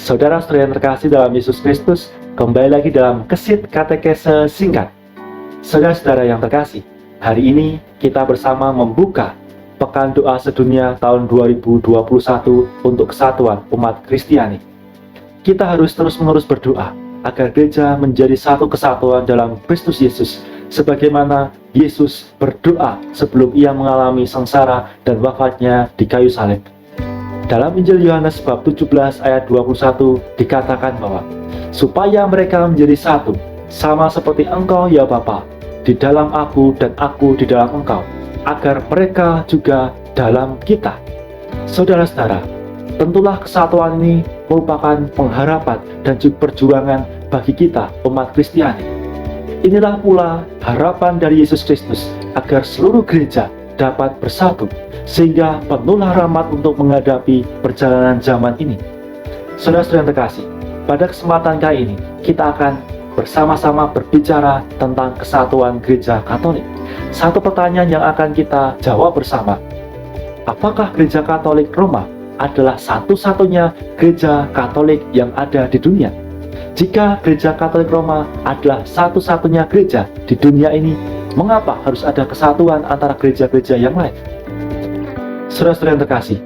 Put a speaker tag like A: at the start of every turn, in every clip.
A: Saudara-saudara yang terkasih dalam Yesus Kristus, kembali lagi dalam Kesit Katekese Singkat. Saudara-saudara yang terkasih, hari ini kita bersama membuka Pekan Doa Sedunia tahun 2021 untuk kesatuan umat Kristiani. Kita harus terus-menerus berdoa agar gereja menjadi satu kesatuan dalam Kristus Yesus, sebagaimana Yesus berdoa sebelum ia mengalami sengsara dan wafatnya di kayu salib. Dalam Injil Yohanes bab 17 ayat 21 dikatakan bahwa supaya mereka menjadi satu, sama seperti Engkau ya Bapa, di dalam aku dan aku di dalam Engkau, agar mereka juga dalam kita. Saudara-saudara, tentulah kesatuan ini merupakan pengharapan dan juga perjuangan bagi kita umat Kristiani. Inilah pula harapan dari Yesus Kristus agar seluruh gereja dapat bersatu, sehingga penuhlah rahmat untuk menghadapi perjalanan zaman ini. Saudara-saudara yang terkasih, pada kesempatan kali ini kita akan bersama-sama berbicara tentang kesatuan gereja Katolik. Satu pertanyaan yang akan kita jawab bersama, apakah gereja Katolik Roma adalah satu-satunya gereja Katolik yang ada di dunia? Jika gereja Katolik Roma adalah satu-satunya gereja di dunia ini, mengapa harus ada kesatuan antara gereja-gereja yang lain? Saudara-saudara yang terkasih,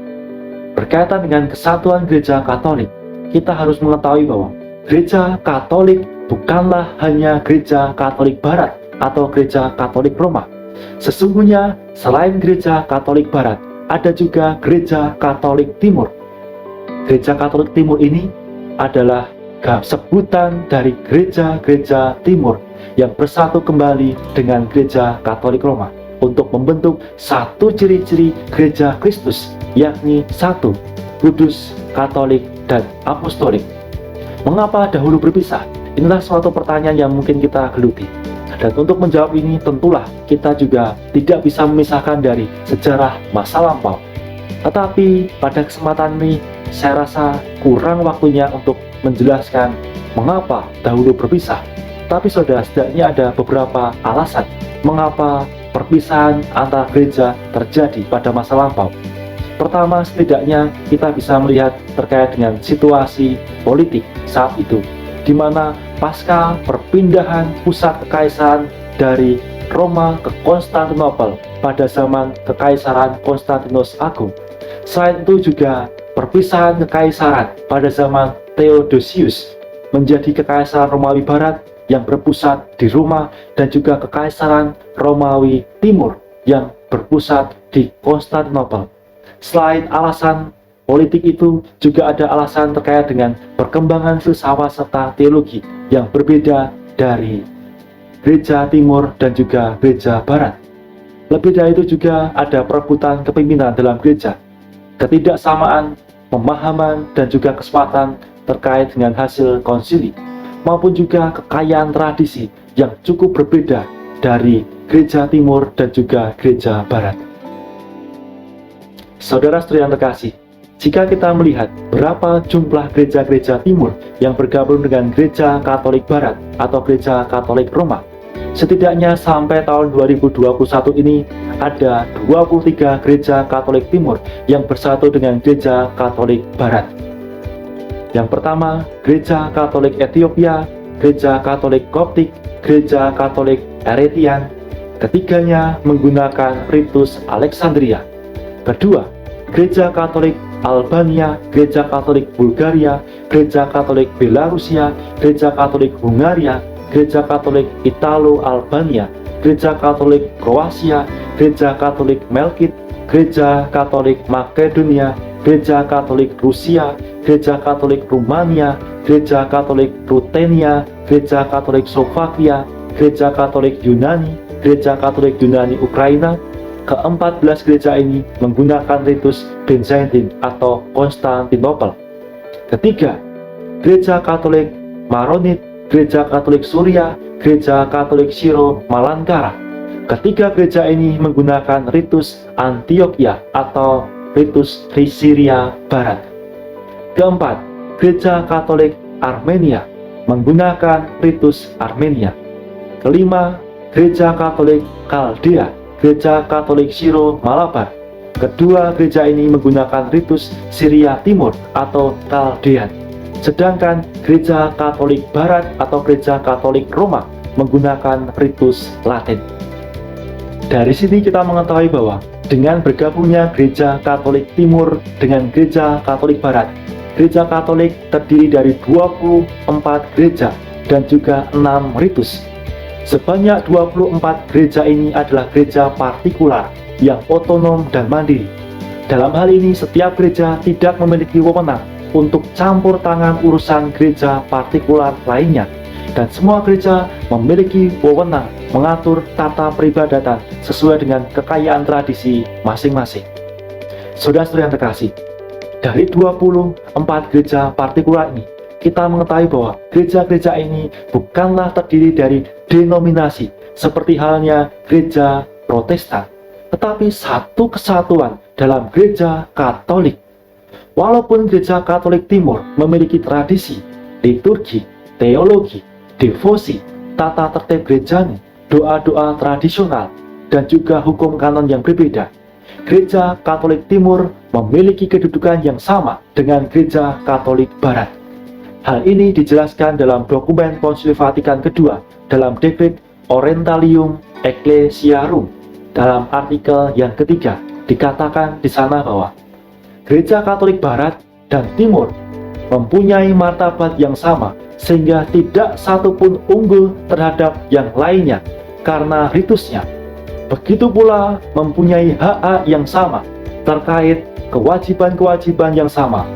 A: berkaitan dengan kesatuan gereja Katolik, kita harus mengetahui bahwa gereja Katolik bukanlah hanya gereja Katolik Barat atau gereja Katolik Roma. Sesungguhnya selain gereja Katolik Barat, ada juga gereja Katolik Timur. Gereja Katolik Timur ini adalah sebutan dari gereja-gereja Timur yang bersatu kembali dengan gereja Katolik Roma untuk membentuk satu ciri-ciri gereja Kristus, yakni satu, kudus, Katolik, dan apostolik. Mengapa dahulu berpisah? Inilah suatu pertanyaan yang mungkin kita geluti. Dan untuk menjawab ini tentulah kita juga tidak bisa memisahkan dari sejarah masa lampau. Tetapi pada kesempatan ini saya rasa kurang waktunya untuk menjelaskan mengapa dahulu berpisah. Tapi saudara, setidaknya ada beberapa alasan mengapa perpisahan antara gereja terjadi pada masa lampau. Pertama, setidaknya kita bisa melihat terkait dengan situasi politik saat itu, di mana pasca perpindahan pusat kekaisaran dari Roma ke Konstantinopel pada zaman Kekaisaran Konstantinus Agung. Selain itu juga perpisahan kekaisaran pada zaman Theodosius menjadi Kekaisaran Romawi Barat yang berpusat di Roma dan juga Kekaisaran Romawi Timur yang berpusat di Konstantinopel. Selain alasan politik itu, juga ada alasan terkait dengan perkembangan filsafat serta teologi yang berbeda dari gereja Timur dan juga gereja Barat. Lebih dari itu juga ada perebutan kepemimpinan dalam gereja, ketidaksamaan, pemahaman, dan juga kesempatan terkait dengan hasil konsili, maupun juga kekayaan tradisi yang cukup berbeda dari gereja Timur dan juga gereja Barat. Saudara-saudara yang terkasih, jika kita melihat berapa jumlah gereja-gereja Timur yang bergabung dengan gereja Katolik Barat atau gereja Katolik Roma, setidaknya sampai tahun 2021 ini ada 23 gereja Katolik Timur yang bersatu dengan gereja Katolik Barat. Yang pertama, gereja Katolik Ethiopia, gereja Katolik Koptik, gereja Katolik Erethian. Ketiganya menggunakan ritus Alexandria. Kedua, gereja Katolik Albania, gereja Katolik Bulgaria, gereja Katolik Belarusia, gereja Katolik Hungaria, gereja Katolik Italo-Albania, gereja Katolik Kroasia, gereja Katolik Melkit, gereja Katolik Makedonia, gereja Katolik Rusia, gereja Katolik Rumania, gereja Katolik Rutenia, gereja Katolik Slovakia, gereja Katolik Yunani, gereja Katolik Yunani Ukraina. Ke-14 gereja ini menggunakan ritus Byzantine atau Konstantinopel. Ketiga, gereja Katolik Maronit, gereja Katolik Suria, gereja Katolik Syro Malankara. Ketiga gereja ini menggunakan ritus Antioquia atau ritus Syria Barat. Keempat, gereja Katolik Armenia menggunakan ritus Armenia. Kelima, gereja Katolik Kaldea, gereja Katolik Syro Malabar. Kedua gereja ini menggunakan ritus Syria Timur atau Kaldean. sedangkan Gereja Katolik Barat atau Gereja Katolik Roma menggunakan ritus Latin. Dari sini kita mengetahui bahwa dengan bergabungnya Gereja Katolik Timur dengan Gereja Katolik Barat, Gereja Katolik terdiri dari 24 gereja dan juga 6 ritus. Sebanyak 24 gereja ini adalah gereja partikular yang otonom dan mandiri. Dalam hal ini, setiap gereja tidak memiliki wewenang untuk campur tangan urusan gereja partikular lainnya, dan semua gereja memiliki wewenang mengatur tata peribadatan sesuai dengan kekayaan tradisi masing-masing. Saudara-saudara yang terkasih, dari 24 gereja partikular ini, kita mengetahui bahwa gereja-gereja ini bukanlah terdiri dari denominasi seperti halnya gereja Protestan, tetapi satu kesatuan dalam gereja Katolik. Walaupun Gereja Katolik Timur memiliki tradisi, liturgi, teologi, devosi, tata tertib gerejanya, doa-doa tradisional, dan juga hukum kanon yang berbeda, Gereja Katolik Timur memiliki kedudukan yang sama dengan Gereja Katolik Barat. Hal ini dijelaskan dalam dokumen Konsili Vatikan II dalam Decret Orientalium Ecclesiarum. Dalam artikel yang ketiga dikatakan di sana bahwa Gereja Katolik Barat dan Timur mempunyai martabat yang sama sehingga tidak satupun unggul terhadap yang lainnya karena ritusnya. Begitu pula mempunyai hak-hak yang sama terkait kewajiban-kewajiban yang sama,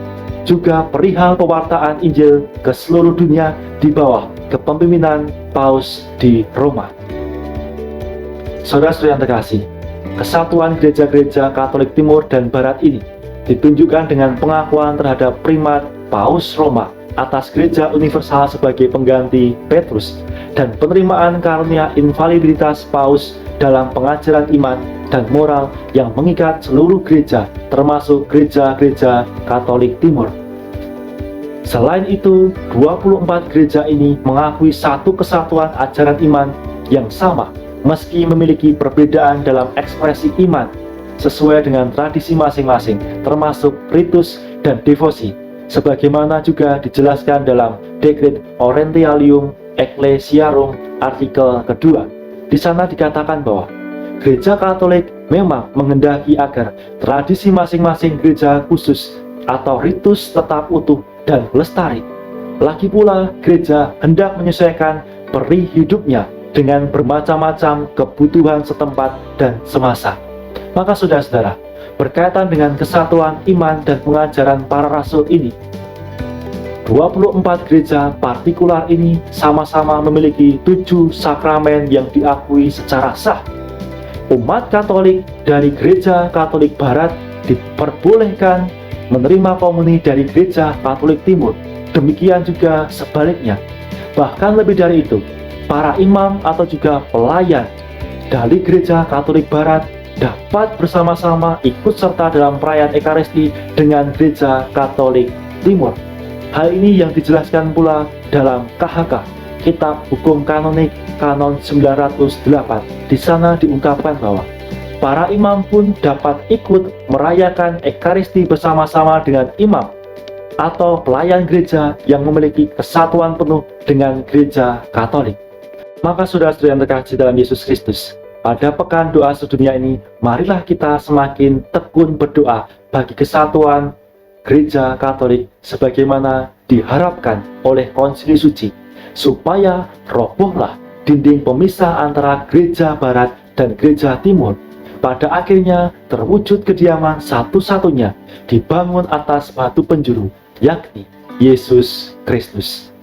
A: juga perihal pewartaan Injil ke seluruh dunia di bawah kepemimpinan Paus di Roma. Saudara-saudara yang terkasih, kesatuan gereja-gereja Katolik Timur dan Barat ini ditunjukkan dengan pengakuan terhadap primat Paus Roma atas Gereja Universal sebagai pengganti Petrus, dan penerimaan karunia infalibilitas Paus dalam pengajaran iman dan moral yang mengikat seluruh gereja, termasuk gereja-gereja Katolik Timur. Selain itu, 24 gereja ini mengakui satu kesatuan ajaran iman yang sama, meski memiliki perbedaan dalam ekspresi iman sesuai dengan tradisi masing-masing, termasuk ritus dan devosi, sebagaimana juga dijelaskan dalam Decret Orientalium Ecclesiarum artikel kedua. Di sana dikatakan bahwa Gereja Katolik memang menghendaki agar tradisi masing-masing gereja khusus atau ritus tetap utuh dan lestari. Lagi pula, gereja hendak menyesuaikan peri hidupnya dengan bermacam-macam kebutuhan setempat dan semasa. Maka saudara-saudara, berkaitan dengan kesatuan iman dan pengajaran para rasul ini, 24 gereja partikular ini sama-sama memiliki 7 sakramen yang diakui secara sah. Umat Katolik dari Gereja Katolik Barat diperbolehkan menerima komuni dari Gereja Katolik Timur. Demikian juga sebaliknya. Bahkan lebih dari itu, para imam atau juga pelayan dari Gereja Katolik Barat dapat bersama-sama ikut serta dalam perayaan Ekaristi dengan Gereja Katolik Timur. Hal ini yang dijelaskan pula dalam KHK, Kitab Hukum Kanonik Kanon 908. Di sana diungkapkan bahwa para imam pun dapat ikut merayakan Ekaristi bersama-sama dengan imam atau pelayan gereja yang memiliki kesatuan penuh dengan Gereja Katolik. Maka saudara-saudara yang terkasih dalam Yesus Kristus, pada pekan doa sedunia ini, marilah kita semakin tekun berdoa bagi kesatuan Gereja Katolik sebagaimana diharapkan oleh Konsili Suci, supaya robohlah dinding pemisah antara Gereja Barat dan Gereja Timur. Pada akhirnya terwujud kediaman satu-satunya dibangun atas batu penjuru, yakni Yesus Kristus.